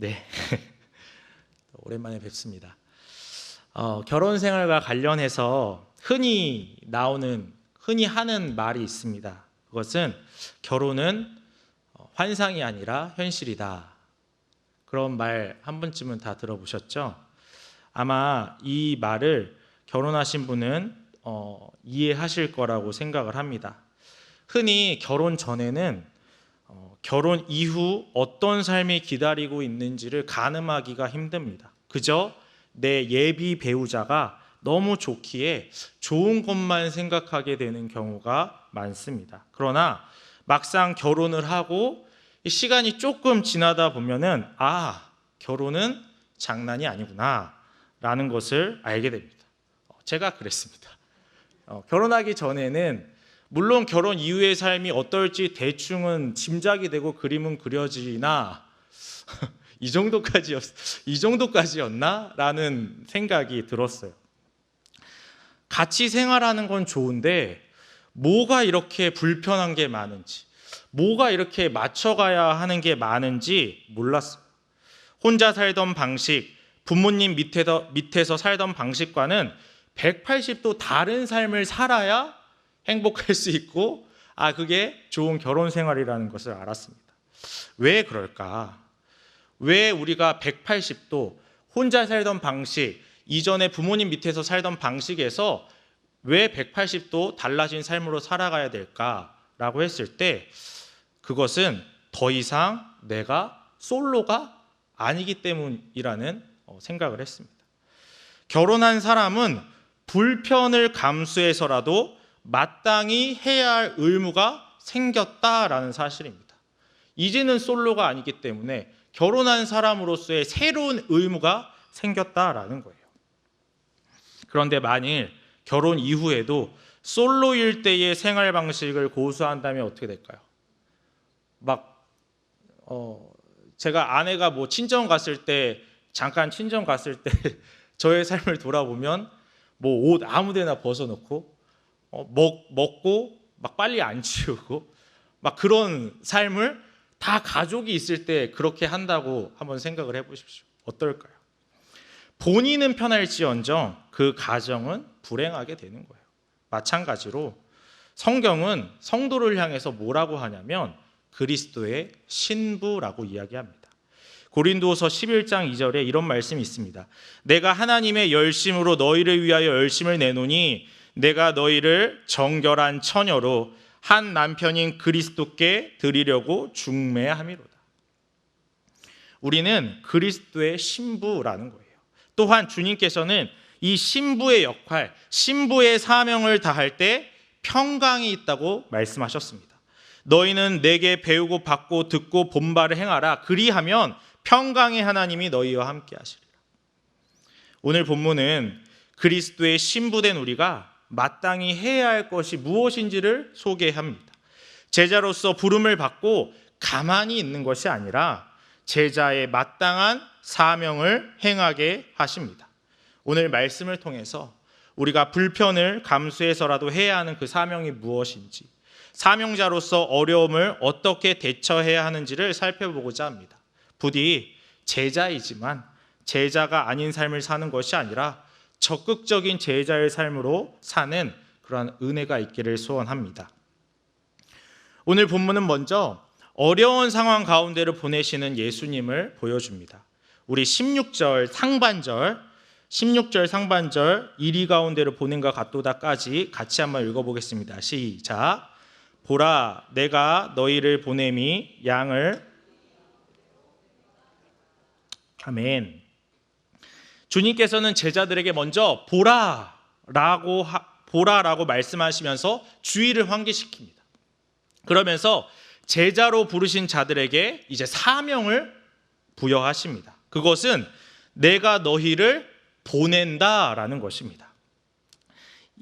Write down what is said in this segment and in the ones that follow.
네, 오랜만에 뵙습니다. 결혼 생활과 관련해서 흔히 하는 말이 있습니다. 그것은 결혼은 환상이 아니라 현실이다. 그런 말 한 번쯤은 다 들어보셨죠? 아마 이 말을 결혼하신 분은 이해하실 거라고 생각을 합니다. 흔히 결혼 전에는 결혼 이후 어떤 삶이 기다리고 있는지를 가늠하기가 힘듭니다. 그저 내 예비 배우자가 너무 좋기에 좋은 것만 생각하게 되는 경우가 많습니다. 그러나 막상 결혼을 하고 시간이 조금 지나다 보면은 결혼은 장난이 아니구나 라는 것을 알게 됩니다. 제가 그랬습니다. 결혼하기 전에는 물론 결혼 이후의 삶이 어떨지 대충은 짐작이 되고 그림은 그려지나 이 정도까지였나? 라는 생각이 들었어요. 같이 생활하는 건 좋은데 뭐가 이렇게 불편한 게 많은지, 뭐가 이렇게 맞춰가야 하는 게 많은지 몰랐어요. 혼자 살던 방식, 부모님 밑에서 살던 방식과는 180도 다른 삶을 살아야 행복할 수 있고 그게 좋은 결혼 생활이라는 것을 알았습니다. 왜 그럴까? 왜 우리가 180도 혼자 살던 방식, 이전에 부모님 밑에서 살던 방식에서 왜 180도 달라진 삶으로 살아가야 될까라고 했을 때 그것은 더 이상 내가 솔로가 아니기 때문이라는 생각을 했습니다. 결혼한 사람은 불편을 감수해서라도 마땅히 해야 할 의무가 생겼다라는 사실입니다. 이제는 솔로가 아니기 때문에 결혼한 사람으로서의 새로운 의무가 생겼다라는 거예요. 그런데 만일 결혼 이후에도 솔로일 때의 생활 방식을 고수한다면 어떻게 될까요? 제가 아내가 잠깐 친정 갔을 때 저의 삶을 돌아보면 옷 아무데나 벗어놓고 먹고 빨리 안 치우고 그런 삶을 다 가족이 있을 때 그렇게 한다고 한번 생각을 해보십시오. 어떨까요? 본인은 편할지언정 그 가정은 불행하게 되는 거예요. 마찬가지로 성경은 성도를 향해서 뭐라고 하냐면 그리스도의 신부라고 이야기합니다. 고린도서 11장 2절에 이런 말씀이 있습니다. 내가 하나님의 열심으로 너희를 위하여 열심을 내노니 내가 너희를 정결한 처녀로 한 남편인 그리스도께 드리려고 중매함이로다. 우리는 그리스도의 신부라는 거예요. 또한 주님께서는 이 신부의 역할, 신부의 사명을 다할 때 평강이 있다고 말씀하셨습니다. 너희는 내게 배우고 받고 듣고 본바를 행하라. 그리하면 평강의 하나님이 너희와 함께 하시리라. 오늘 본문은 그리스도의 신부된 우리가 마땅히 해야 할 것이 무엇인지를 소개합니다. 제자로서 부름을 받고 가만히 있는 것이 아니라 제자의 마땅한 사명을 행하게 하십니다. 오늘 말씀을 통해서 우리가 불편을 감수해서라도 해야 하는 그 사명이 무엇인지, 사명자로서 어려움을 어떻게 대처해야 하는지를 살펴보고자 합니다. 부디 제자이지만 제자가 아닌 삶을 사는 것이 아니라 적극적인 제자의 삶으로 사는 그러한 은혜가 있기를 소원합니다. 오늘 본문은 먼저 어려운 상황 가운데를 보내시는 예수님을 보여줍니다. 우리 16절 상반절 이리 가운데를 보낸가 같도다까지 같이 한번 읽어보겠습니다. 시작. 보라, 내가 너희를 보냄이 양을. 아멘. 주님께서는 제자들에게 먼저 보라라고 말씀하시면서 주의를 환기시킵니다. 그러면서 제자로 부르신 자들에게 이제 사명을 부여하십니다. 그것은 내가 너희를 보낸다라는 것입니다.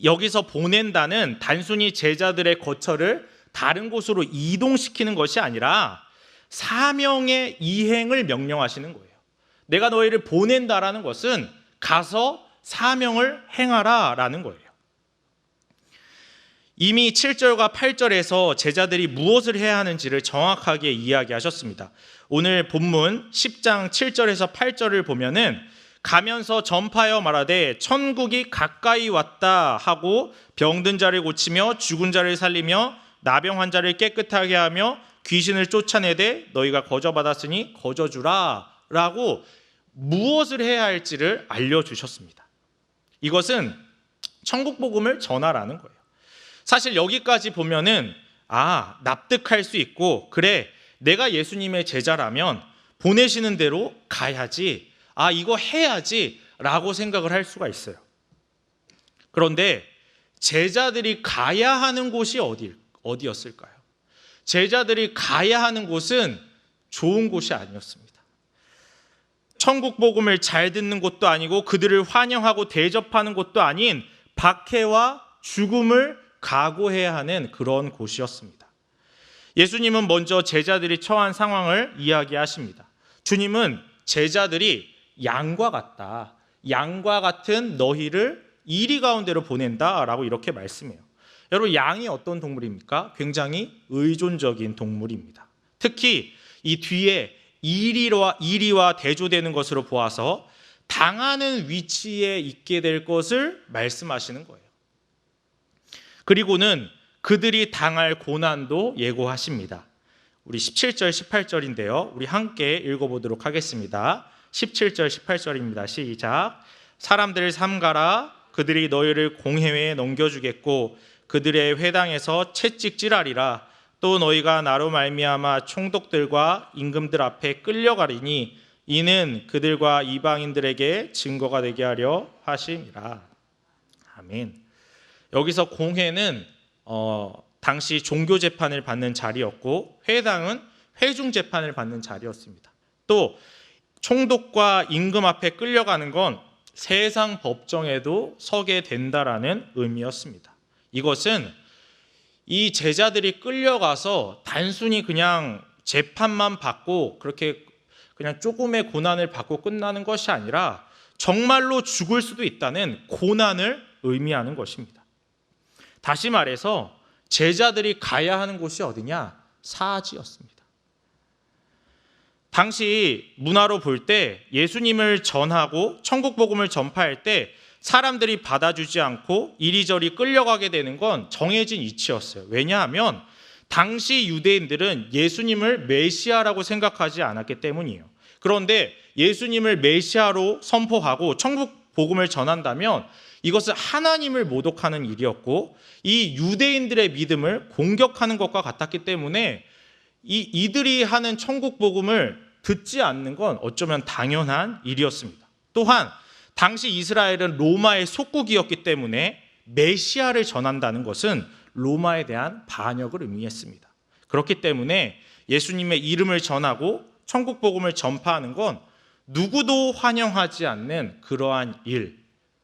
여기서 보낸다는 단순히 제자들의 거처를 다른 곳으로 이동시키는 것이 아니라 사명의 이행을 명령하시는 거예요. 내가 너희를 보낸다라는 것은 가서 사명을 행하라라는 거예요. 이미 7절과 8절에서 제자들이 무엇을 해야 하는지를 정확하게 이야기하셨습니다. 오늘 본문 10장 7절에서 8절을 보면은 가면서 전파하여 말하되 천국이 가까이 왔다 하고 병든 자를 고치며 죽은 자를 살리며 나병 환자를 깨끗하게 하며 귀신을 쫓아내되 너희가 거저받았으니 거저주라 라고 무엇을 해야 할지를 알려주셨습니다. 이것은 천국 복음을 전하라는 거예요. 사실 여기까지 보면은 납득할 수 있고, 그래 내가 예수님의 제자라면 보내시는 대로 가야지, 이거 해야지 라고 생각을 할 수가 있어요. 그런데 제자들이 가야 하는 곳이 어디였을까요? 제자들이 가야 하는 곳은 좋은 곳이 아니었습니다. 천국 복음을 잘 듣는 곳도 아니고 그들을 환영하고 대접하는 곳도 아닌 박해와 죽음을 각오해야 하는 그런 곳이었습니다. 예수님은 먼저 제자들이 처한 상황을 이야기하십니다. 주님은 제자들이 양과 같다, 양과 같은 너희를 이리 가운데로 보낸다라고 이렇게 말씀해요. 여러분, 양이 어떤 동물입니까? 굉장히 의존적인 동물입니다. 특히 이 뒤에 이리와 대조되는 것으로 보아서 당하는 위치에 있게 될 것을 말씀하시는 거예요. 그리고는 그들이 당할 고난도 예고하십니다. 우리 17절 18절인데요. 우리 함께 읽어보도록 하겠습니다. 17절 18절입니다. 시작. 사람들을 삼가라. 그들이 너희를 공회에 넘겨주겠고 그들의 회당에서 채찍질하리라. 또 너희가 나로 말미암아 총독들과 임금들 앞에 끌려가리니 이는 그들과 이방인들에게 증거가 되게 하려 하심이라. 아멘. 여기서 공회는 당시 종교 재판을 받는 자리였고 회당은 회중 재판을 받는 자리였습니다. 또 총독과 임금 앞에 끌려가는 건 세상 법정에도 서게 된다라는 의미였습니다. 이것은 이 제자들이 끌려가서 단순히 그냥 재판만 받고 그렇게 그냥 조금의 고난을 받고 끝나는 것이 아니라 정말로 죽을 수도 있다는 고난을 의미하는 것입니다. 다시 말해서 제자들이 가야 하는 곳이 어디냐? 사지였습니다. 당시 문화로 볼 때 예수님을 전하고 천국 복음을 전파할 때 사람들이 받아주지 않고 이리저리 끌려가게 되는 건 정해진 이치였어요. 왜냐하면 당시 유대인들은 예수님을 메시아라고 생각하지 않았기 때문이에요. 그런데 예수님을 메시아로 선포하고 천국 복음을 전한다면 이것은 하나님을 모독하는 일이었고 이 유대인들의 믿음을 공격하는 것과 같았기 때문에 이들이 하는 천국 복음을 듣지 않는 건 어쩌면 당연한 일이었습니다. 또한 당시 이스라엘은 로마의 속국이었기 때문에 메시아를 전한다는 것은 로마에 대한 반역을 의미했습니다. 그렇기 때문에 예수님의 이름을 전하고 천국 복음을 전파하는 건 누구도 환영하지 않는 그러한 일,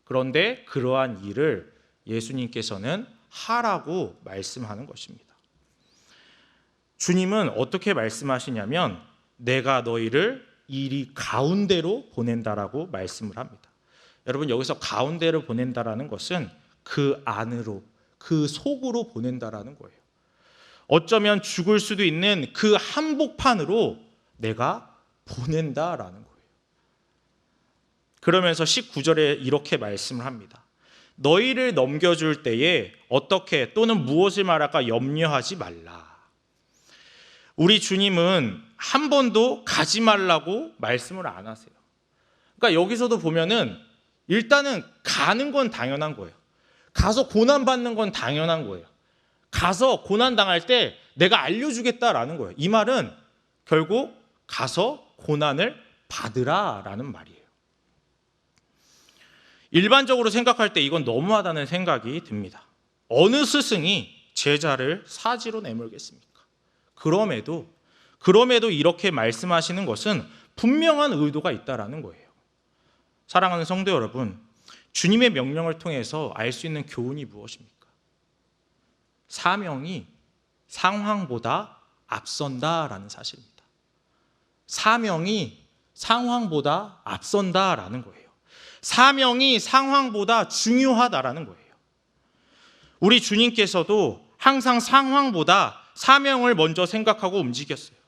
그런데 그러한 일을 예수님께서는 하라고 말씀하는 것입니다. 주님은 어떻게 말씀하시냐면 내가 너희를 이리 가운데로 보낸다라고 말씀을 합니다. 여러분, 여기서 가운데로 보낸다라는 것은 그 안으로, 그 속으로 보낸다라는 거예요. 어쩌면 죽을 수도 있는 그 한복판으로 내가 보낸다라는 거예요. 그러면서 19절에 이렇게 말씀을 합니다. 너희를 넘겨줄 때에 어떻게 또는 무엇을 말할까 염려하지 말라. 우리 주님은 한 번도 가지 말라고 말씀을 안 하세요. 그러니까 여기서도 보면은 일단은 가는 건 당연한 거예요. 가서 고난받는 건 당연한 거예요. 가서 고난당할 때 내가 알려주겠다라는 거예요. 이 말은 결국 가서 고난을 받으라라는 말이에요. 일반적으로 생각할 때 이건 너무하다는 생각이 듭니다. 어느 스승이 제자를 사지로 내몰겠습니까? 그럼에도 이렇게 말씀하시는 것은 분명한 의도가 있다라는 거예요. 사랑하는 성도 여러분, 주님의 명령을 통해서 알 수 있는 교훈이 무엇입니까? 사명이 상황보다 앞선다라는 사실입니다. 사명이 상황보다 앞선다라는 거예요. 사명이 상황보다 중요하다라는 거예요. 우리 주님께서도 항상 상황보다 사명을 먼저 생각하고 움직였어요.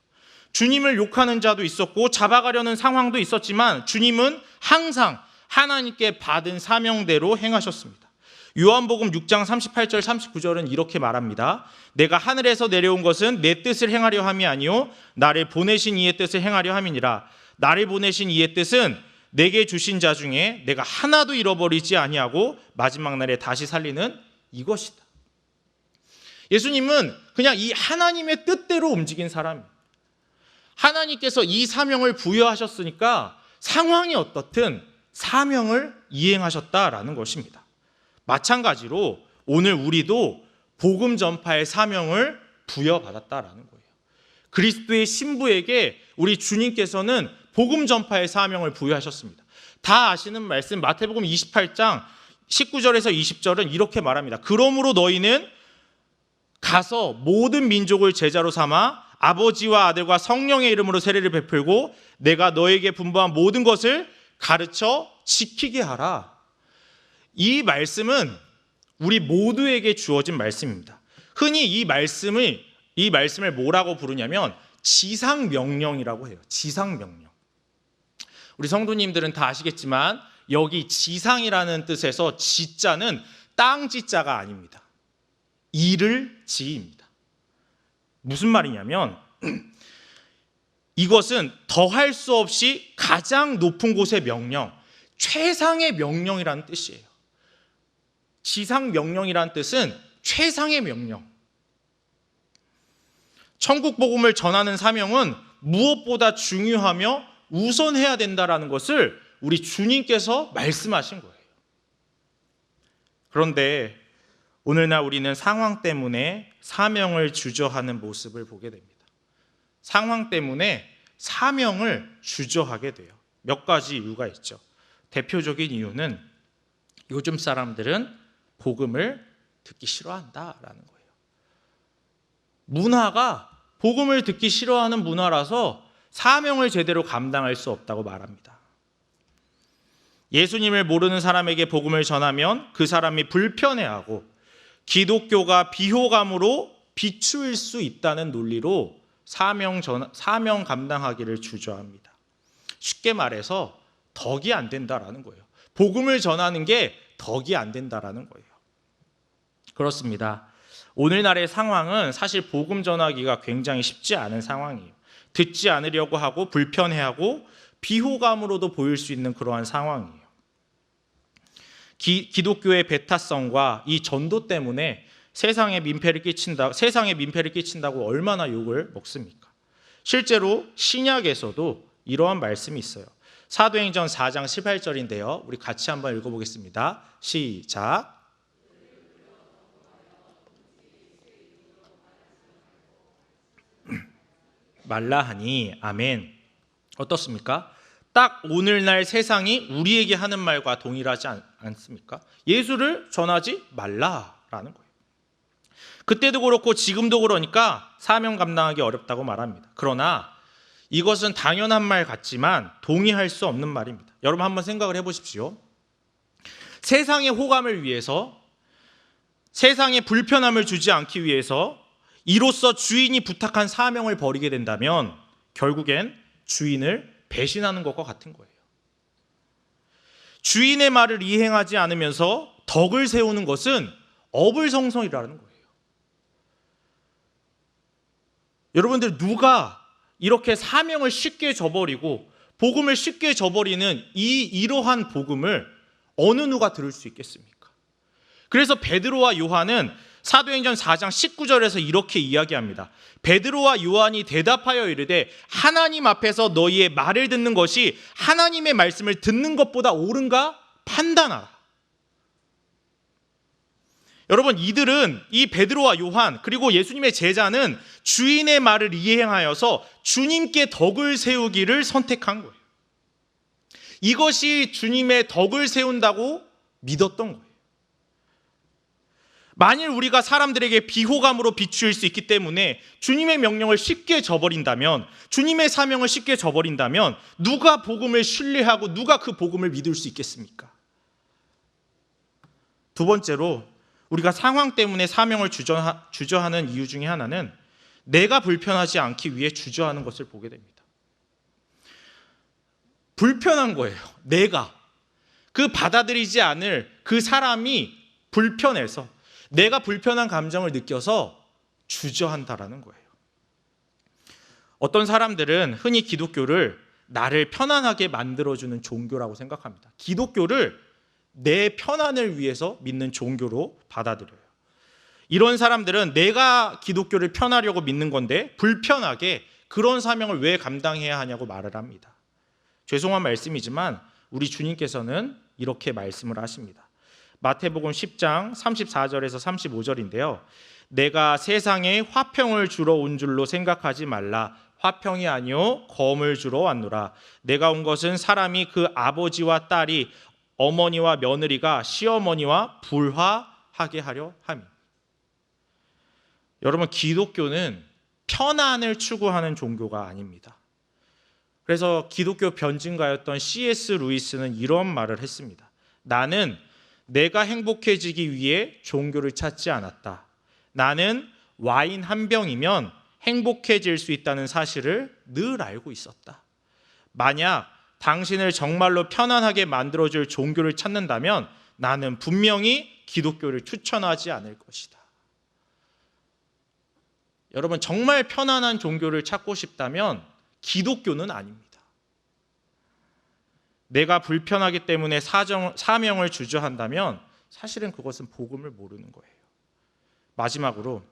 주님을 욕하는 자도 있었고 잡아가려는 상황도 있었지만 주님은 항상 하나님께 받은 사명대로 행하셨습니다. 요한복음 6장 38절 39절은 이렇게 말합니다. 내가 하늘에서 내려온 것은 내 뜻을 행하려 함이 아니요 나를 보내신 이의 뜻을 행하려 함이니라. 나를 보내신 이의 뜻은 내게 주신 자 중에 내가 하나도 잃어버리지 아니하고 마지막 날에 다시 살리는 이것이다. 예수님은 그냥 이 하나님의 뜻대로 움직인 사람입니다. 하나님께서 이 사명을 부여하셨으니까 상황이 어떻든 사명을 이행하셨다라는 것입니다. 마찬가지로 오늘 우리도 복음 전파의 사명을 부여받았다라는 거예요. 그리스도의 신부에게 우리 주님께서는 복음 전파의 사명을 부여하셨습니다. 다 아시는 말씀 마태복음 28장 19절에서 20절은 이렇게 말합니다. 그러므로 너희는 가서 모든 민족을 제자로 삼아 아버지와 아들과 성령의 이름으로 세례를 베풀고 내가 너에게 분부한 모든 것을 가르쳐 지키게 하라. 이 말씀은 우리 모두에게 주어진 말씀입니다. 흔히 이 말씀을 뭐라고 부르냐면 지상명령이라고 해요. 지상명령. 우리 성도님들은 다 아시겠지만 여기 지상이라는 뜻에서 지자는 땅 지자가 아닙니다. 이를 지입니다. 무슨 말이냐면 이것은 더할 수 없이 가장 높은 곳의 명령, 최상의 명령이라는 뜻이에요. 지상 명령이라는 뜻은 최상의 명령. 천국 복음을 전하는 사명은 무엇보다 중요하며 우선해야 된다라는 것을 우리 주님께서 말씀하신 거예요. 그런데 오늘날 우리는 상황 때문에 사명을 주저하는 모습을 보게 됩니다. 상황 때문에 사명을 주저하게 돼요. 몇 가지 이유가 있죠. 대표적인 이유는 요즘 사람들은 복음을 듣기 싫어한다라는 거예요. 문화가 복음을 듣기 싫어하는 문화라서 사명을 제대로 감당할 수 없다고 말합니다. 예수님을 모르는 사람에게 복음을 전하면 그 사람이 불편해하고 기독교가 비호감으로 비추일 수 있다는 논리로 사명 감당하기를 주저합니다. 쉽게 말해서 덕이 안 된다라는 거예요. 복음을 전하는 게 덕이 안 된다라는 거예요. 그렇습니다. 오늘날의 상황은 사실 복음 전하기가 굉장히 쉽지 않은 상황이에요. 듣지 않으려고 하고 불편해하고 비호감으로도 보일 수 있는 그러한 상황이에요. 기독교의 배타성과 이 전도 때문에 세상에 민폐를 끼친다고 얼마나 욕을 먹습니까? 실제로 신약에서도 이러한 말씀이 있어요. 사도행전 4장 18절인데요. 우리 같이 한번 읽어보겠습니다. 시작. 말라 하니 아멘. 어떻습니까? 딱 오늘날 세상이 우리에게 하는 말과 동일하지 않습니까? 예수를 전하지 말라라는 거예요. 그때도 그렇고 지금도 그러니까 사명 감당하기 어렵다고 말합니다. 그러나 이것은 당연한 말 같지만 동의할 수 없는 말입니다. 여러분 한번 생각을 해보십시오. 세상의 호감을 위해서, 세상에 불편함을 주지 않기 위해서 이로써 주인이 부탁한 사명을 버리게 된다면 결국엔 주인을 배신하는 것과 같은 거예요. 주인의 말을 이행하지 않으면서 덕을 세우는 것은 어불성설이라는 거예요. 여러분들 누가 이렇게 사명을 쉽게 저버리고 복음을 쉽게 저버리는 이러한 복음을 어느 누가 들을 수 있겠습니까? 그래서 베드로와 요한은 사도행전 4장 19절에서 이렇게 이야기합니다. 베드로와 요한이 대답하여 이르되 하나님 앞에서 너희의 말을 듣는 것이 하나님의 말씀을 듣는 것보다 옳은가 판단하라. 여러분 이들은 이 베드로와 요한 그리고 예수님의 제자는 주인의 말을 이행하여서 주님께 덕을 세우기를 선택한 거예요. 이것이 주님의 덕을 세운다고 믿었던 거예요. 만일 우리가 사람들에게 비호감으로 비추일 수 있기 때문에 주님의 명령을 쉽게 저버린다면, 주님의 사명을 쉽게 저버린다면 누가 복음을 신뢰하고 누가 그 복음을 믿을 수 있겠습니까? 두 번째로 우리가 상황 때문에 사명을 주저하는 이유 중에 하나는 내가 불편하지 않기 위해 주저하는 것을 보게 됩니다. 불편한 거예요. 내가. 그 받아들이지 않을 그 사람이 불편해서, 내가 불편한 감정을 느껴서 주저한다라는 거예요. 어떤 사람들은 흔히 기독교를 나를 편안하게 만들어주는 종교라고 생각합니다. 기독교를 내 편안을 위해서 믿는 종교로 받아들여요. 이런 사람들은 내가 기독교를 편하려고 믿는 건데 불편하게 그런 사명을 왜 감당해야 하냐고 말을 합니다. 죄송한 말씀이지만 우리 주님께서는 이렇게 말씀을 하십니다. 마태복음 10장 34절에서 35절인데요. 내가 세상에 화평을 주러 온 줄로 생각하지 말라. 화평이 아니요 검을 주러 왔노라. 내가 온 것은 사람이 그 아버지와 딸이, 어머니와 며느리가 시어머니와 불화하게 하려 함이라. 여러분, 기독교는 편안을 추구하는 종교가 아닙니다. 그래서 기독교 변증가였던 C.S. 루이스는 이런 말을 했습니다. 나는 내가 행복해지기 위해 종교를 찾지 않았다. 나는 와인 한 병이면 행복해질 수 있다는 사실을 늘 알고 있었다. 만약 당신을 정말로 편안하게 만들어줄 종교를 찾는다면 나는 분명히 기독교를 추천하지 않을 것이다. 여러분, 정말 편안한 종교를 찾고 싶다면 기독교는 아닙니다. 내가 불편하기 때문에 사명을 주저한다면 사실은 그것은 복음을 모르는 거예요. 마지막으로,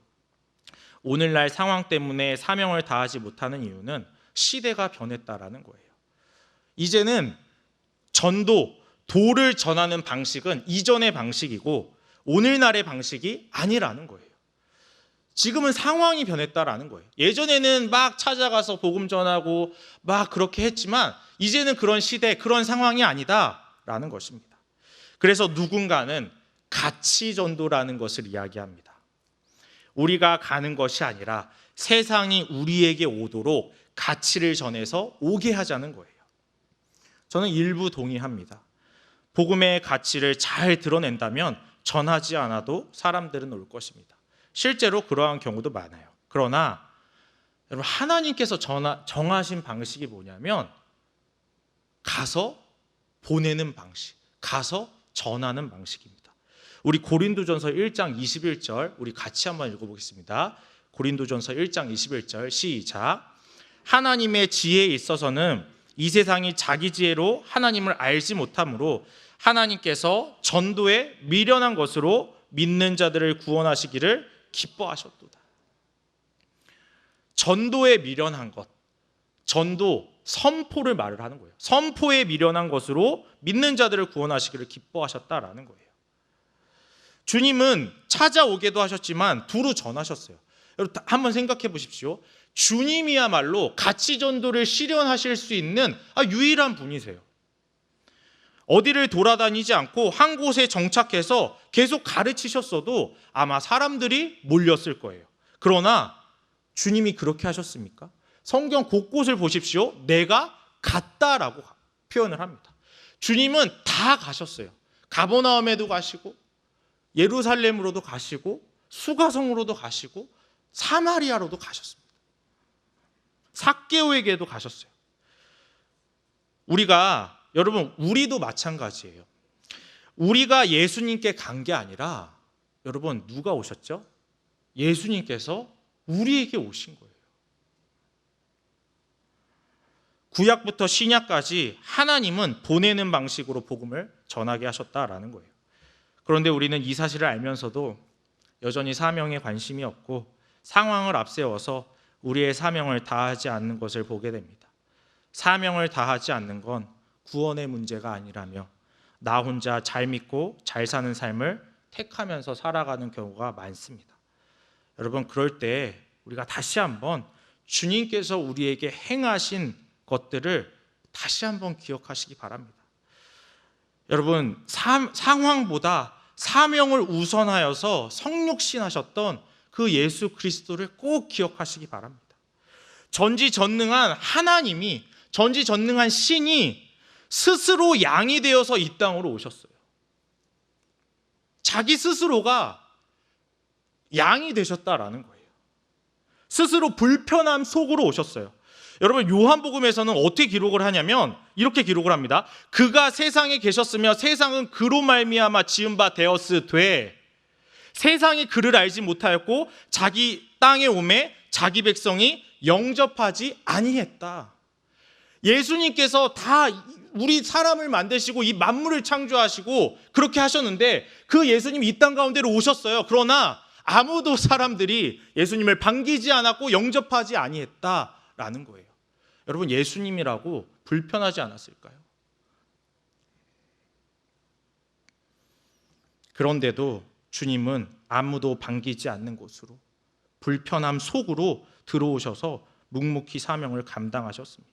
오늘날 상황 때문에 사명을 다하지 못하는 이유는 시대가 변했다라는 거예요. 이제는 전도, 도를 전하는 방식은 이전의 방식이고 오늘날의 방식이 아니라는 거예요. 지금은 상황이 변했다라는 거예요. 예전에는 막 찾아가서 복음 전하고 막 그렇게 했지만 이제는 그런 시대, 그런 상황이 아니다라는 것입니다. 그래서 누군가는 가치 전도라는 것을 이야기합니다. 우리가 가는 것이 아니라 세상이 우리에게 오도록 가치를 전해서 오게 하자는 거예요. 저는 일부 동의합니다. 복음의 가치를 잘 드러낸다면 전하지 않아도 사람들은 올 것입니다. 실제로 그러한 경우도 많아요. 그러나 여러분, 하나님께서 정하신 방식이 뭐냐면 가서 보내는 방식, 가서 전하는 방식입니다. 우리 고린도전서 1장 21절 우리 같이 한번 읽어보겠습니다. 고린도전서 1장 21절 시작. 하나님의 지혜에 있어서는 이 세상이 자기 지혜로 하나님을 알지 못하므로 하나님께서 전도에 미련한 것으로 믿는 자들을 구원하시기를 기뻐하셨도다. 전도에 미련한 것, 전도, 선포를 말을 하는 거예요. 선포에 미련한 것으로 믿는 자들을 구원하시기를 기뻐하셨다라는 거예요. 주님은 찾아오게도 하셨지만 두루 전하셨어요. 여러분, 한번 생각해 보십시오. 주님이야말로 가치 전도를 실현하실 수 있는 유일한 분이세요. 어디를 돌아다니지 않고 한 곳에 정착해서 계속 가르치셨어도 아마 사람들이 몰렸을 거예요. 그러나 주님이 그렇게 하셨습니까? 성경 곳곳을 보십시오. 내가 갔다라고 표현을 합니다. 주님은 다 가셨어요. 가버나움에도 가시고 예루살렘으로도 가시고 수가성으로도 가시고 사마리아로도 가셨습니다. 삭개오에게도 가셨어요. 우리도 마찬가지예요. 우리가 예수님께 간 게 아니라 여러분, 누가 오셨죠? 예수님께서 우리에게 오신 거예요. 구약부터 신약까지 하나님은 보내는 방식으로 복음을 전하게 하셨다라는 거예요. 그런데 우리는 이 사실을 알면서도 여전히 사명에 관심이 없고 상황을 앞세워서 우리의 사명을 다하지 않는 것을 보게 됩니다. 사명을 다하지 않는 건 구원의 문제가 아니라며 나 혼자 잘 믿고 잘 사는 삶을 택하면서 살아가는 경우가 많습니다. 여러분, 그럴 때 우리가 다시 한번 주님께서 우리에게 행하신 것들을 다시 한번 기억하시기 바랍니다. 여러분, 상황보다 사명을 우선하여서 성육신하셨던 그 예수 그리스도를 꼭 기억하시기 바랍니다. 전지전능한 하나님이, 전지전능한 신이 스스로 양이 되어서 이 땅으로 오셨어요. 자기 스스로가 양이 되셨다라는 거예요. 스스로 불편함 속으로 오셨어요. 여러분, 요한복음에서는 어떻게 기록을 하냐면 이렇게 기록을 합니다. 그가 세상에 계셨으며 세상은 그로 말미암아 지은 바 되었으되 세상이 그를 알지 못하였고 자기 땅에 오매 자기 백성이 영접하지 아니했다. 예수님께서 다 우리 사람을 만드시고 이 만물을 창조하시고 그렇게 하셨는데 그 예수님이 이 땅 가운데로 오셨어요. 그러나 아무도 사람들이 예수님을 반기지 않았고 영접하지 아니했다라는 거예요. 여러분, 예수님이라고 불편하지 않았을까요? 그런데도 주님은 아무도 반기지 않는 곳으로 불편함 속으로 들어오셔서 묵묵히 사명을 감당하셨습니다.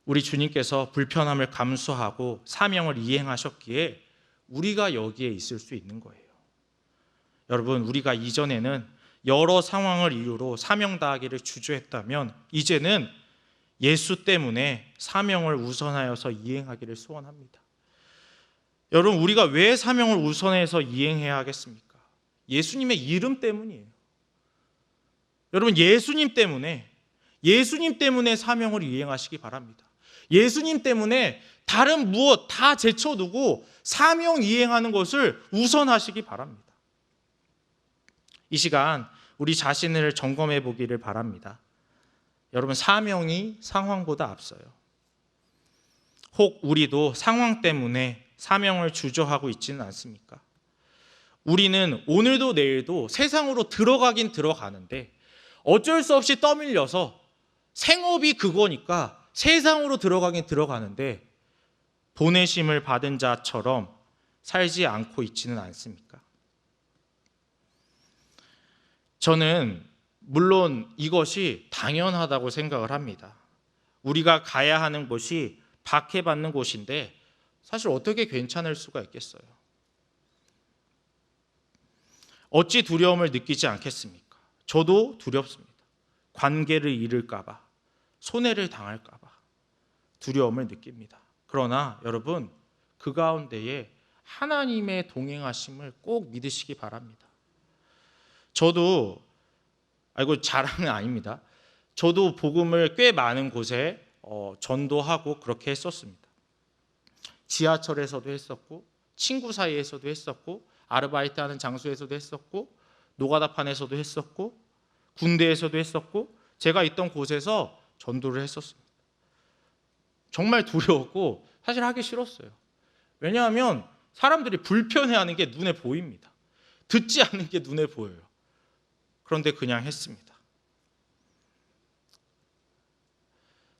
우리 주님께서 불편함을 감수하고 사명을 이행하셨기에 우리가 여기에 있을 수 있는 거예요. 여러분, 우리가 이전에는 여러 상황을 이유로 사명 다하기를 주저했다면 이제는 예수 때문에 사명을 우선하여서 이행하기를 소원합니다. 여러분, 우리가 왜 사명을 우선해서 이행해야 하겠습니까? 예수님의 이름 때문이에요. 여러분, 예수님 때문에 사명을 이행하시기 바랍니다. 예수님 때문에 다른 무엇 다 제쳐두고 사명 이행하는 것을 우선하시기 바랍니다. 이 시간 우리 자신을 점검해 보기를 바랍니다. 여러분, 사명이 상황보다 앞서요. 혹 우리도 상황 때문에 사명을 주저하고 있지는 않습니까? 우리는 오늘도 내일도 세상으로 들어가긴 들어가는데 어쩔 수 없이 떠밀려서 생업이 그거니까 세상으로 들어가긴 들어가는데 보내심을 받은 자처럼 살지 않고 있지는 않습니까? 저는 물론 이것이 당연하다고 생각을 합니다. 우리가 가야 하는 곳이 박해받는 곳인데 사실 어떻게 괜찮을 수가 있겠어요? 어찌 두려움을 느끼지 않겠습니까? 저도 두렵습니다. 관계를 잃을까 봐, 손해를 당할까 봐 두려움을 느낍니다. 그러나 여러분, 그 가운데에 하나님의 동행하심을 꼭 믿으시기 바랍니다. 저도 자랑은 아닙니다. 저도 복음을 꽤 많은 곳에 전도하고 그렇게 했었습니다. 지하철에서도 했었고, 친구 사이에서도 했었고, 아르바이트하는 장소에서도 했었고, 노가다판에서도 했었고, 군대에서도 했었고, 제가 있던 곳에서 전도를 했었습니다. 정말 두려웠고 사실 하기 싫었어요. 왜냐하면 사람들이 불편해하는 게 눈에 보입니다. 듣지 않는 게 눈에 보여요. 그런데 그냥 했습니다.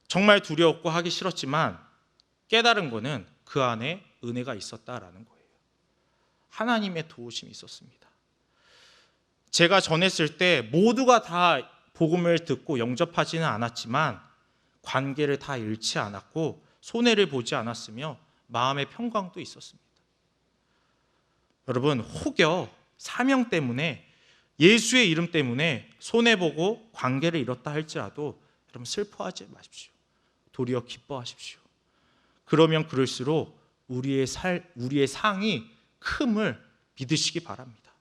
정말 두려웠고 하기 싫었지만 깨달은 거는 그 안에 은혜가 있었다라는 거예요. 하나님의 도우심이 있었습니다. 제가 전했을 때 모두가 다 복음을 듣고 영접하지는 않았지만 관계를 다 잃지 않았고 손해를 보지 않았으며 마음의 평강도 있었습니다. 여러분, 혹여 사명 때문에 예수의 이름 때문에 손해보고 관계를 잃었다 할지라도 여러분 슬퍼하지 마십시오. 도리어 기뻐하십시오. 그러면 그럴수록 우리의 상이 큼을 믿으시기 바랍니다.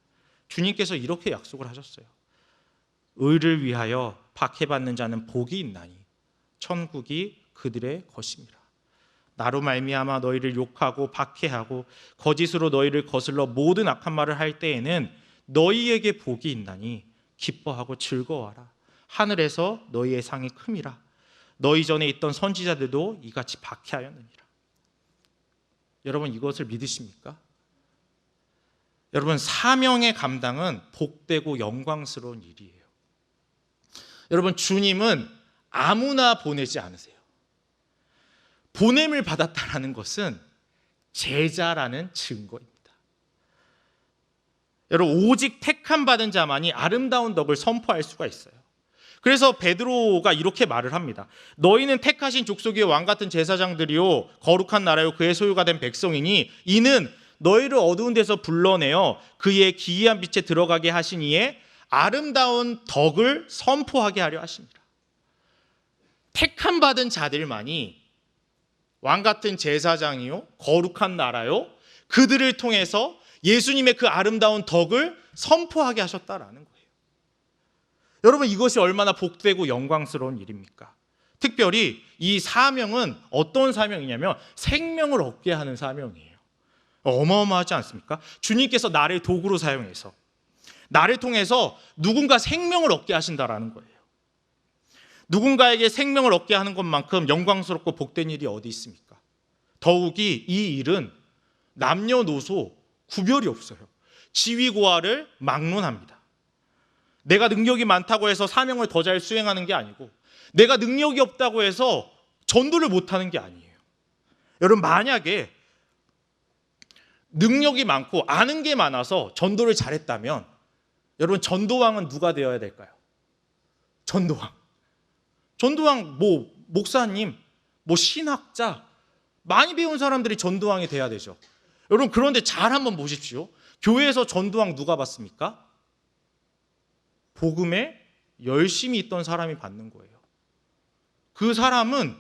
주님께서 이렇게 약속을 하셨어요. 의를 위하여 박해받는 자는 복이 있나니 천국이 그들의 것입니다. 나로 말미암아 너희를 욕하고 박해하고 거짓으로 너희를 거슬러 모든 악한 말을 할 때에는 너희에게 복이 있나니 기뻐하고 즐거워하라. 하늘에서 너희의 상이 큼이라. 너희 전에 있던 선지자들도 이같이 박해하였느니라. 여러분, 이것을 믿으십니까? 여러분, 사명의 감당은 복되고 영광스러운 일이에요. 여러분, 주님은 아무나 보내지 않으세요. 보냄을 받았다는 것은 제자라는 증거입니다. 여러분, 오직 택함 받은 자만이 아름다운 덕을 선포할 수가 있어요. 그래서 베드로가 이렇게 말을 합니다. 너희는 택하신 족속의 왕같은 제사장들이요 거룩한 나라요 그의 소유가 된 백성이니 이는 너희를 어두운 데서 불러내어 그의 기이한 빛에 들어가게 하신 이에 아름다운 덕을 선포하게 하려 하십니다. 택함 받은 자들만이 왕같은 제사장이요 거룩한 나라요 그들을 통해서 예수님의 그 아름다운 덕을 선포하게 하셨다라는 거예요. 여러분, 이것이 얼마나 복되고 영광스러운 일입니까? 특별히 이 사명은 어떤 사명이냐면 생명을 얻게 하는 사명이에요. 어마어마하지 않습니까? 주님께서 나를 도구로 사용해서 나를 통해서 누군가 생명을 얻게 하신다라는 거예요. 누군가에게 생명을 얻게 하는 것만큼 영광스럽고 복된 일이 어디 있습니까? 더욱이 이 일은 남녀노소 구별이 없어요. 지위고하를 막론합니다. 내가 능력이 많다고 해서 사명을 더 잘 수행하는 게 아니고, 내가 능력이 없다고 해서 전도를 못하는 게 아니에요. 여러분, 만약에 능력이 많고 아는 게 많아서 전도를 잘했다면, 여러분, 전도왕은 누가 되어야 될까요? 전도왕, 목사님, 신학자, 많이 배운 사람들이 전도왕이 돼야 되죠. 여러분, 그런데 잘 한번 보십시오. 교회에서 전도왕 누가 받습니까? 복음에 열심히 있던 사람이 받는 거예요. 그 사람은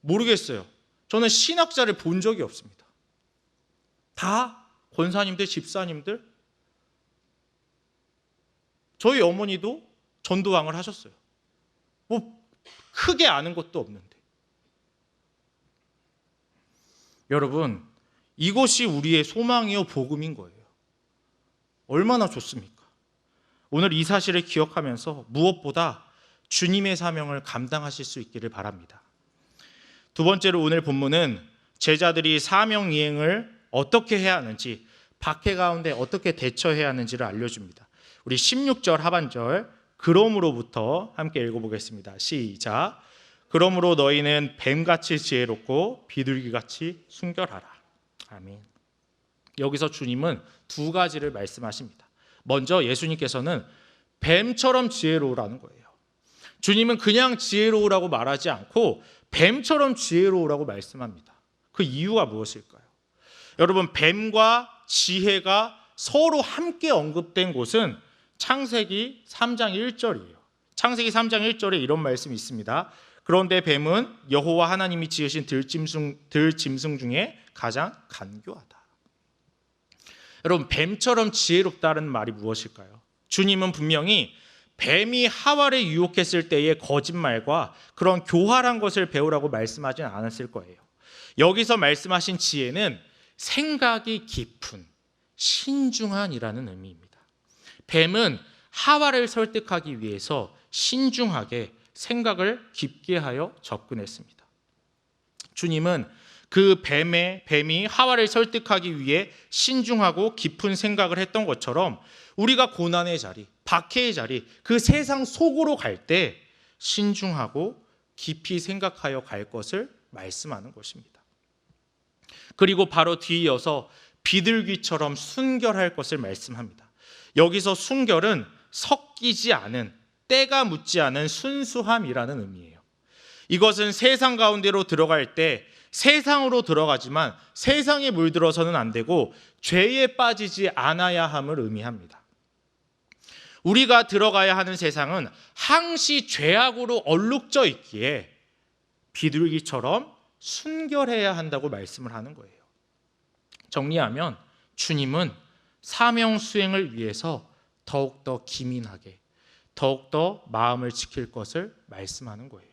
모르겠어요. 저는 신학자를 본 적이 없습니다. 다 권사님들, 집사님들. 저희 어머니도 전도왕을 하셨어요. 크게 아는 것도 없는데. 여러분, 이것이 우리의 소망이요 복음인 거예요. 얼마나 좋습니까? 오늘 이 사실을 기억하면서 무엇보다 주님의 사명을 감당하실 수 있기를 바랍니다. 두 번째로, 오늘 본문은 제자들이 사명 이행을 어떻게 해야 하는지, 박해 가운데 어떻게 대처해야 하는지를 알려줍니다. 우리 16절 하반절 그러므로부터 함께 읽어보겠습니다. 시작. 그러므로 너희는 뱀같이 지혜롭고 비둘기같이 순결하라. 아멘. 여기서 주님은 두 가지를 말씀하십니다. 먼저 예수님께서는 뱀처럼 지혜로우라는 거예요. 주님은 그냥 지혜로우라고 말하지 않고 뱀처럼 지혜로우라고 말씀합니다. 그 이유가 무엇일까요? 여러분, 뱀과 지혜가 서로 함께 언급된 곳은 창세기 3장 1절이에요. 창세기 3장 1절에 이런 말씀이 있습니다. 그런데 뱀은 여호와 하나님이 지으신 들짐승 중에 가장 간교하다. 여러분, 뱀처럼 지혜롭다는 말이 무엇일까요? 주님은 분명히 뱀이 하와를 유혹했을 때의 거짓말과 그런 교활한 것을 배우라고 말씀하진 않았을 거예요. 여기서 말씀하신 지혜는 생각이 깊은, 신중한이라는 의미입니다. 뱀은 하와를 설득하기 위해서 신중하게 생각을 깊게 하여 접근했습니다. 주님은 그 뱀이 하와를 설득하기 위해 신중하고 깊은 생각을 했던 것처럼 우리가 고난의 자리, 박해의 자리, 그 세상 속으로 갈 때 신중하고 깊이 생각하여 갈 것을 말씀하는 것입니다. 그리고 바로 뒤이어서 비둘기처럼 순결할 것을 말씀합니다. 여기서 순결은 섞이지 않은, 때가 묻지 않은 순수함이라는 의미예요. 이것은 세상 가운데로 들어갈 때 세상으로 들어가지만 세상에 물들어서는 안 되고 죄에 빠지지 않아야 함을 의미합니다. 우리가 들어가야 하는 세상은 항시 죄악으로 얼룩져 있기에 비둘기처럼 순결해야 한다고 말씀을 하는 거예요. 정리하면 주님은 사명 수행을 위해서 더욱더 기민하게, 더욱더 마음을 지킬 것을 말씀하는 거예요.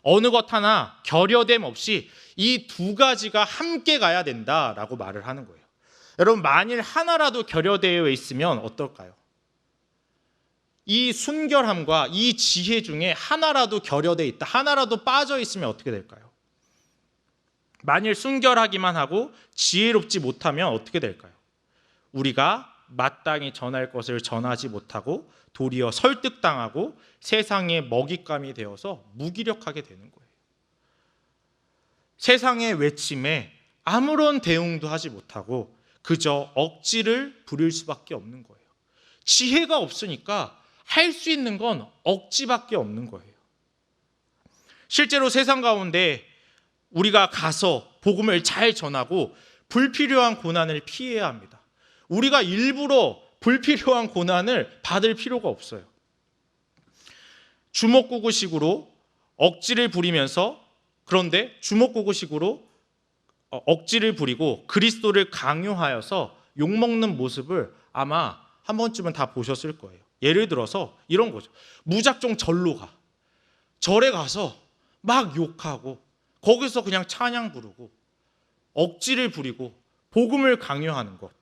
어느 것 하나 결여됨 없이 이 두 가지가 함께 가야 된다라고 말을 하는 거예요. 여러분, 만일 하나라도 결여되어 있으면 어떨까요? 이 순결함과 이 지혜 중에 하나라도 결여되어 있다, 하나라도 빠져 있으면 어떻게 될까요? 만일 순결하기만 하고 지혜롭지 못하면 어떻게 될까요? 우리가 마땅히 전할 것을 전하지 못하고 도리어 설득당하고 세상의 먹잇감이 되어서 무기력하게 되는 거예요. 세상의 외침에 아무런 대응도 하지 못하고 그저 억지를 부릴 수밖에 없는 거예요. 지혜가 없으니까 할 수 있는 건 억지밖에 없는 거예요. 실제로 세상 가운데 우리가 가서 복음을 잘 전하고 불필요한 고난을 피해야 합니다. 우리가 일부러 불필요한 고난을 받을 필요가 없어요. 주먹구구식으로 억지를 부리면서, 그런데 주먹구구식으로 억지를 부리고 그리스도를 강요하여서 욕먹는 모습을 아마 한 번쯤은 다 보셨을 거예요. 예를 들어서 이런 거죠. 무작정 절로 가. 절에 가서 막 욕하고 거기서 그냥 찬양 부르고 억지를 부리고 복음을 강요하는 것.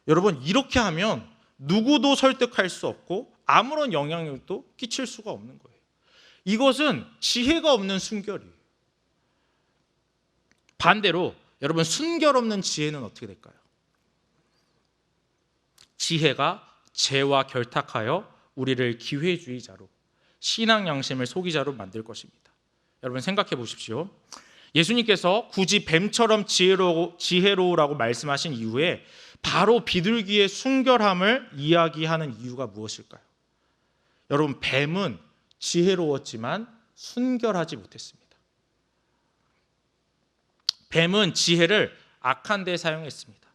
여러분, 이렇게 하면 누구도 설득할 수 없고 아무런 영향력도 끼칠 수가 없는 거예요. 이것은 지혜가 없는 순결이에요. 반대로 여러분, 순결 없는 지혜는 어떻게 될까요? 지혜가 죄와 결탁하여 우리를 기회주의자로, 신앙 양심을 속이자로 만들 것입니다. 여러분, 생각해 보십시오. 예수님께서 굳이 뱀처럼 지혜로우라고 말씀하신 이후에 바로 비둘기의 순결함을 이야기하는 이유가 무엇일까요? 여러분, 뱀은 지혜로웠지만 순결하지 못했습니다. 뱀은 지혜를 악한 데 사용했습니다.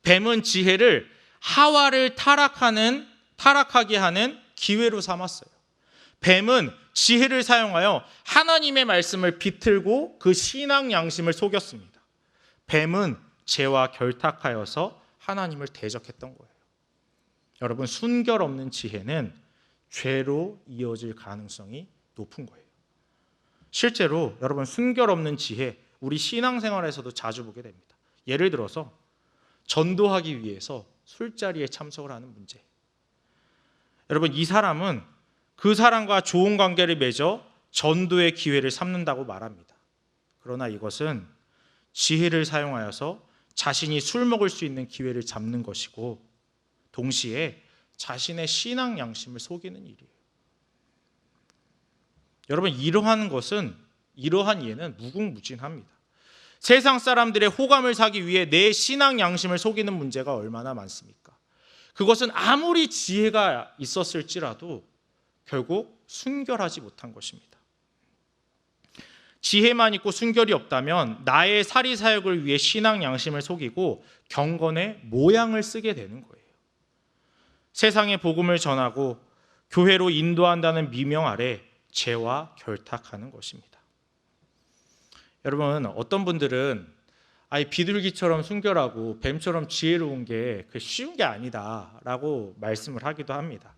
뱀은 지혜를 하와를 타락하게 하는 기회로 삼았어요. 뱀은 지혜를 사용하여 하나님의 말씀을 비틀고 그 신앙 양심을 속였습니다. 뱀은 죄와 결탁하여서 하나님을 대적했던 거예요. 여러분, 순결 없는 지혜는 죄로 이어질 가능성이 높은 거예요. 실제로 여러분, 순결 없는 지혜, 우리 신앙생활에서도 자주 보게 됩니다. 예를 들어서 전도하기 위해서 술자리에 참석을 하는 문제. 여러분, 이 사람은 그 사람과 좋은 관계를 맺어 전도의 기회를 삼는다고 말합니다. 그러나 이것은 지혜를 사용하여서 자신이 술 먹을 수 있는 기회를 잡는 것이고 동시에 자신의 신앙 양심을 속이는 일이에요. 여러분, 이러한 예는 무궁무진합니다. 세상 사람들의 호감을 사기 위해 내 신앙 양심을 속이는 문제가 얼마나 많습니까? 그것은 아무리 지혜가 있었을지라도 결국 순결하지 못한 것입니다. 지혜만 있고 순결이 없다면 나의 사리사욕을 위해 신앙 양심을 속이고 경건의 모양을 쓰게 되는 거예요. 세상의 복음을 전하고 교회로 인도한다는 미명 아래 죄와 결탁하는 것입니다. 여러분, 어떤 분들은 비둘기처럼 순결하고 뱀처럼 지혜로운 게 쉬운 게 아니다라고 말씀을 하기도 합니다.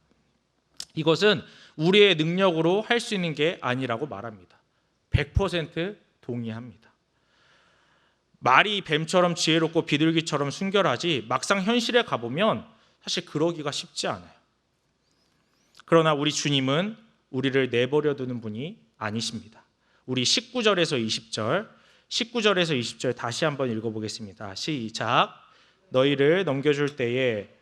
이것은 우리의 능력으로 할 수 있는 게 아니라고 말합니다. 100% 동의합니다. 말이 뱀처럼 지혜롭고 비둘기처럼 순결하지 막상 현실에 가보면 사실 그러기가 쉽지 않아요. 그러나 우리 주님은 우리를 내버려 두는 분이 아니십니다. 우리 19절에서 20절 다시 한번 읽어보겠습니다. 시작. 너희를 넘겨줄 때에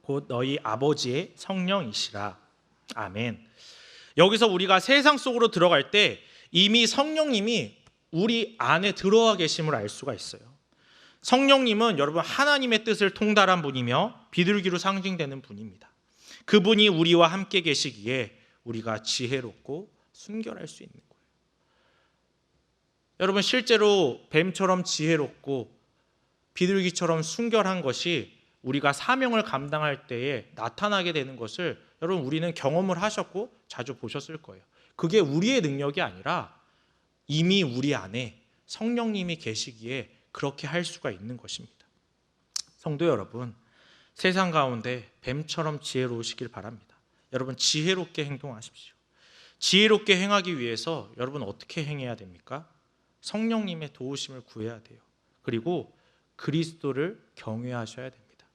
곧 너희 아버지의 성령이시라. 아멘. 여기서 우리가 세상 속으로 들어갈 때 이미 성령님이 우리 안에 들어와 계심을 알 수가 있어요. 성령님은 여러분, 하나님의 뜻을 통달한 분이며 비둘기로 상징되는 분입니다. 그분이 우리와 함께 계시기에 우리가 지혜롭고 순결할 수 있는 거예요. 여러분, 실제로 뱀처럼 지혜롭고 비둘기처럼 순결한 것이 우리가 사명을 감당할 때에 나타나게 되는 것을 여러분, 우리는 경험을 하셨고 자주 보셨을 거예요. 그게 우리의 능력이 아니라 이미 우리 안에 성령님이 계시기에 그렇게 할 수가 있는 것입니다. 성도 여러분, 세상 가운데 뱀처럼 지혜로우시길 바랍니다. 여러분, 지혜롭게 행동하십시오. 지혜롭게 행하기 위해서 여러분 어떻게 행해야 됩니까? 성령님의 도우심을 구해야 돼요. 그리고 그리스도를 경외하셔야 됩니다.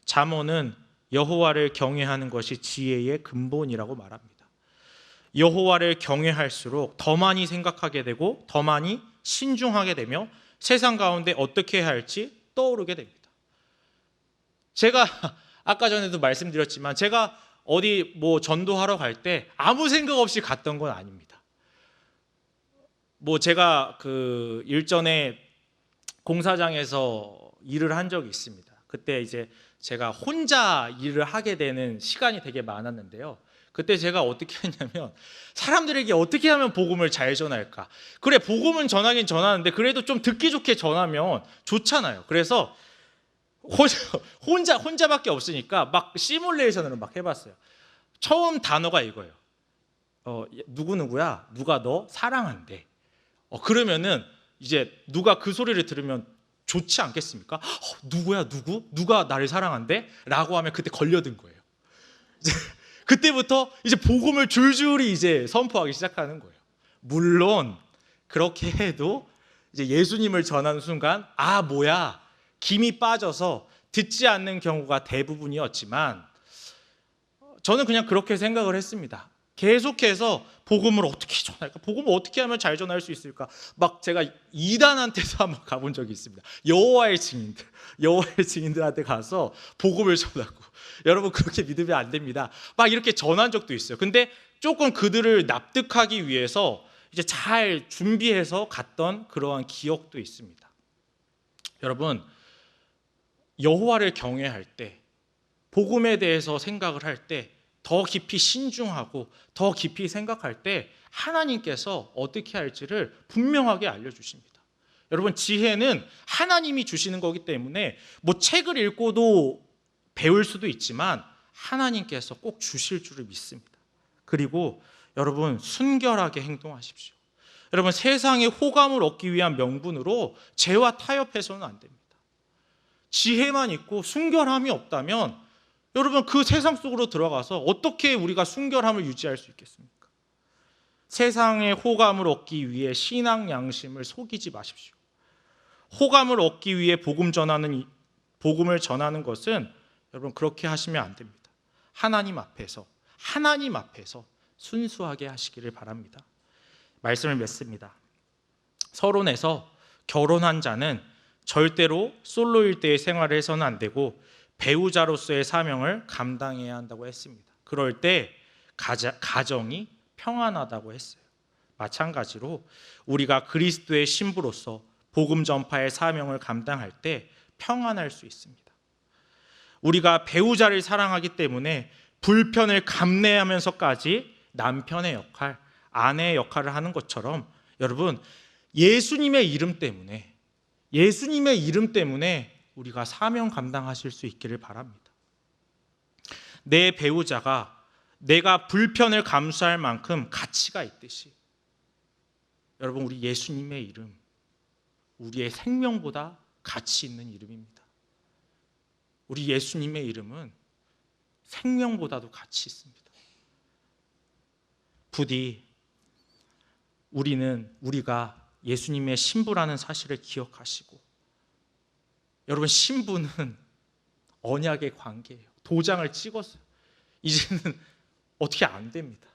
잠언은 여호와를 경외하는 것이 지혜의 근본이라고 말합니다. 여호와를 경외할수록 더 많이 생각하게 되고 더 많이 신중하게 되며 세상 가운데 어떻게 해야 할지 떠오르게 됩니다. 제가 아까 전에도 말씀드렸지만 제가 어디 전도하러 갈 때 아무 생각 없이 갔던 건 아닙니다. 제가 일전에 공사장에서 일을 한 적이 있습니다. 그때 이제 제가 혼자 일을 하게 되는 시간이 되게 많았는데요. 그때 제가 어떻게 했냐면 사람들에게 어떻게 하면 복음을 잘 전할까? 그래, 복음은 전하긴 전하는데 그래도 좀 듣기 좋게 전하면 좋잖아요. 그래서 혼자밖에 없으니까 막 시뮬레이션으로 막 해봤어요. 처음 단어가 이거예요. 누구누구야, 누가 너 사랑한대. 그러면은 이제 누가 그 소리를 들으면 좋지 않겠습니까? 누구야, 누가 나를 사랑한대? 라고 하면 그때 걸려든 거예요. 이제 그때부터 이제 복음을 줄줄이 이제 선포하기 시작하는 거예요. 물론 그렇게 해도 이제 예수님을 전하는 순간 뭐야, 김이 빠져서 듣지 않는 경우가 대부분이었지만 저는 그냥 그렇게 생각을 했습니다. 계속해서 복음을 어떻게 전할까? 복음을 어떻게 하면 잘 전할 수 있을까? 막 제가 이단한테도 한번 가본 적이 있습니다. 여호와의 증인들한테 가서 복음을 전하고, 여러분 그렇게 믿으면 안 됩니다. 막 이렇게 전한 적도 있어요. 근데 조금 그들을 납득하기 위해서 이제 잘 준비해서 갔던 그러한 기억도 있습니다. 여러분, 여호와를 경외할 때, 복음에 대해서 생각을 할 때, 더 깊이 신중하고 더 깊이 생각할 때 하나님께서 어떻게 할지를 분명하게 알려주십니다. 여러분, 지혜는 하나님이 주시는 거기 때문에 뭐 책을 읽고도 배울 수도 있지만 하나님께서 꼭 주실 줄을 믿습니다. 그리고 여러분, 순결하게 행동하십시오. 여러분, 세상의 호감을 얻기 위한 명분으로 죄와 타협해서는 안 됩니다. 지혜만 있고 순결함이 없다면 여러분, 그 세상 속으로 들어가서 어떻게 우리가 순결함을 유지할 수 있겠습니까? 세상의 호감을 얻기 위해 신앙 양심을 속이지 마십시오. 호감을 얻기 위해 복음을 전하는 것은 여러분 그렇게 하시면 안 됩니다. 하나님 앞에서 순수하게 하시기를 바랍니다. 말씀을 맺습니다. 서론에서 결혼한 자는 절대로 솔로일 때의 생활을 해서는 안 되고 배우자로서의 사명을 감당해야 한다고 했습니다. 그럴 때 가정이 평안하다고 했어요. 마찬가지로 우리가 그리스도의 신부로서 복음 전파의 사명을 감당할 때 평안할 수 있습니다. 우리가 배우자를 사랑하기 때문에 불편을 감내하면서까지 남편의 역할, 아내의 역할을 하는 것처럼 여러분, 예수님의 이름 때문에 우리가 사명 감당하실 수 있기를 바랍니다. 내 배우자가 내가 불편을 감수할 만큼 가치가 있듯이 여러분, 우리 예수님의 이름, 우리의 생명보다 가치 있는 이름입니다. 우리 예수님의 이름은 생명보다도 가치 있습니다. 부디 우리가 예수님의 신부라는 사실을 기억하시고, 여러분, 신부는 언약의 관계예요. 도장을 찍었어요. 이제는 어떻게 안 됩니다.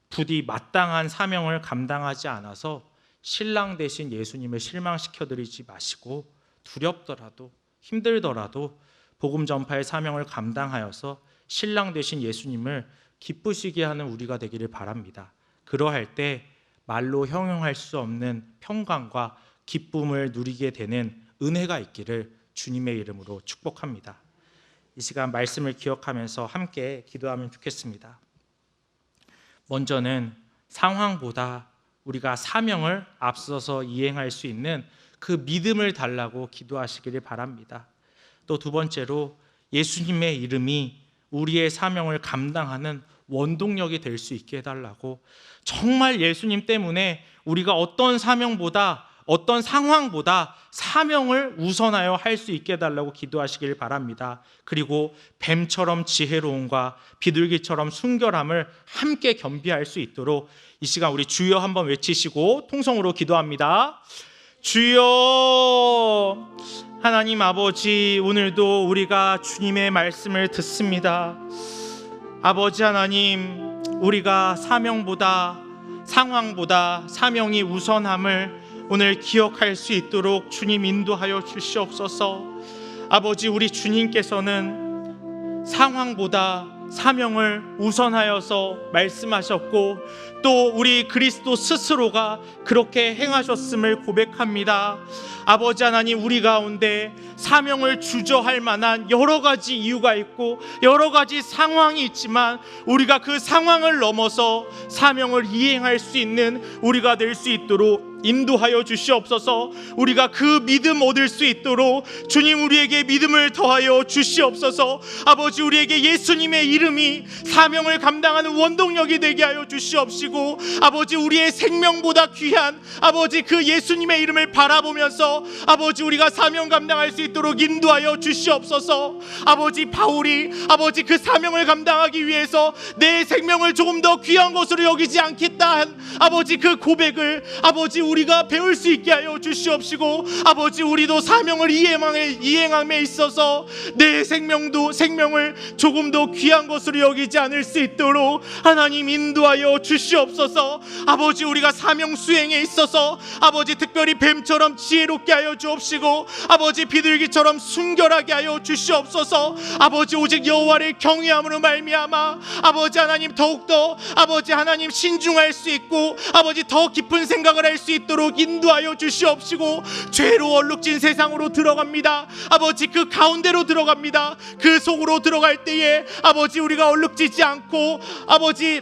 부디 마땅한 사명을 감당하지 않아서 신랑 대신 예수님을 실망시켜드리지 마시고, 두렵더라도 힘들더라도 복음 전파의 사명을 감당하여서 신랑 대신 예수님을 기쁘시게 하는 우리가 되기를 바랍니다. 그러할 때 말로 형용할 수 없는 평강과 기쁨을 누리게 되는 은혜가 있기를 주님의 이름으로 축복합니다. 이 시간 말씀을 기억하면서 함께 기도하면 좋겠습니다. 먼저는 상황보다 우리가 사명을 앞서서 이행할 수 있는 그 믿음을 달라고 기도하시기를 바랍니다. 또 두 번째로 예수님의 이름이 우리의 사명을 감당하는 원동력이 될 수 있게 해달라고, 정말 예수님 때문에 우리가 어떤 사명보다, 어떤 상황보다 사명을 우선하여 할 수 있게 해달라고 기도하시길 바랍니다. 그리고 뱀처럼 지혜로움과 비둘기처럼 순결함을 함께 겸비할 수 있도록 이 시간 우리 주여 한번 외치시고 통성으로 기도합니다. 주여. 하나님 아버지, 오늘도 우리가 주님의 말씀을 듣습니다. 아버지 하나님, 우리가 사명보다, 상황보다 사명이 우선함을 오늘 기억할 수 있도록 주님 인도하여 주시옵소서. 아버지, 우리 주님께서는 상황보다 사명을 우선하여서 말씀하셨고, 또 우리 그리스도 스스로가 그렇게 행하셨음을 고백합니다. 아버지 하나님, 우리 가운데 사명을 주저할 만한 여러 가지 이유가 있고 여러 가지 상황이 있지만 우리가 그 상황을 넘어서 사명을 이행할 수 있는 우리가 될 수 있도록 인도하여 주시옵소서. 우리가 그 믿음 얻을 수 있도록 주님 우리에게 믿음을 더하여 주시옵소서. 아버지 우리에게 예수님의 이름이 사명을 감당하는 원동력이 되게 하여 주시옵시고 아버지 우리의 생명보다 귀한 아버지 그 예수님의 이름을 바라보면서 아버지 우리가 사명 감당할 수 있도록 인도하여 주시옵소서. 아버지 바울이 아버지 그 사명을 감당하기 위해서 내 생명을 조금 더 귀한 것으로 여기지 않겠다 한 아버지 그 고백을 아버지 우리가 배울 수 있게 하여 주시옵시고 아버지 우리도 사명을 이행함에 있어서 내 생명을 조금 더 귀한 것으로 여기지 않을 수 있도록 하나님 인도하여 주시옵소서. 아버지 우리가 사명 수행에 있어서 아버지 특별히 뱀처럼 지혜롭게 하여 주옵시고 아버지 비둘기처럼 순결하게 하여 주시옵소서. 아버지 오직 여호와를 경외함으로 말미암아 아버지 하나님 더욱더 아버지 하나님 신중할 수 있고 아버지 더 깊은 생각을 할 수 있도록 인도하여 주시옵시고 죄로 얼룩진 세상으로 들어갑니다. 아버지 그 가운데로 들어갑니다. 그 속으로 들어갈 때에 아버지 우리가 얼룩지지 않고 아버지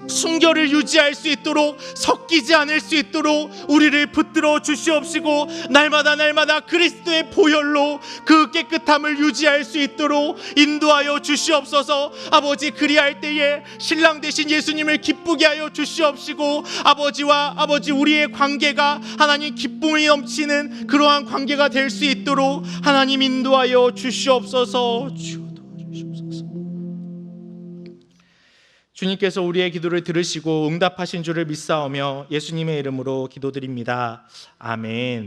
순결을 유지할 수 있도록 섞이지 않을 수 있도록 우리를 붙들어 주시옵시고 날마다 그리스도의 보혈로 그 깨끗함을 유지할 수 있도록 인도하여 주시옵소서. 아버지 그리할 때에 신랑 되신 예수님을 기쁘게 하여 주시옵시고 아버지와 아버지 우리의 관계가 하나님 기쁨이 넘치는 그러한 관계가 될 수 있도록 하나님 인도하여 주시옵소서. 주님께서 우리의 기도를 들으시고 응답하신 줄을 믿사오며 예수님의 이름으로 기도드립니다. 아멘.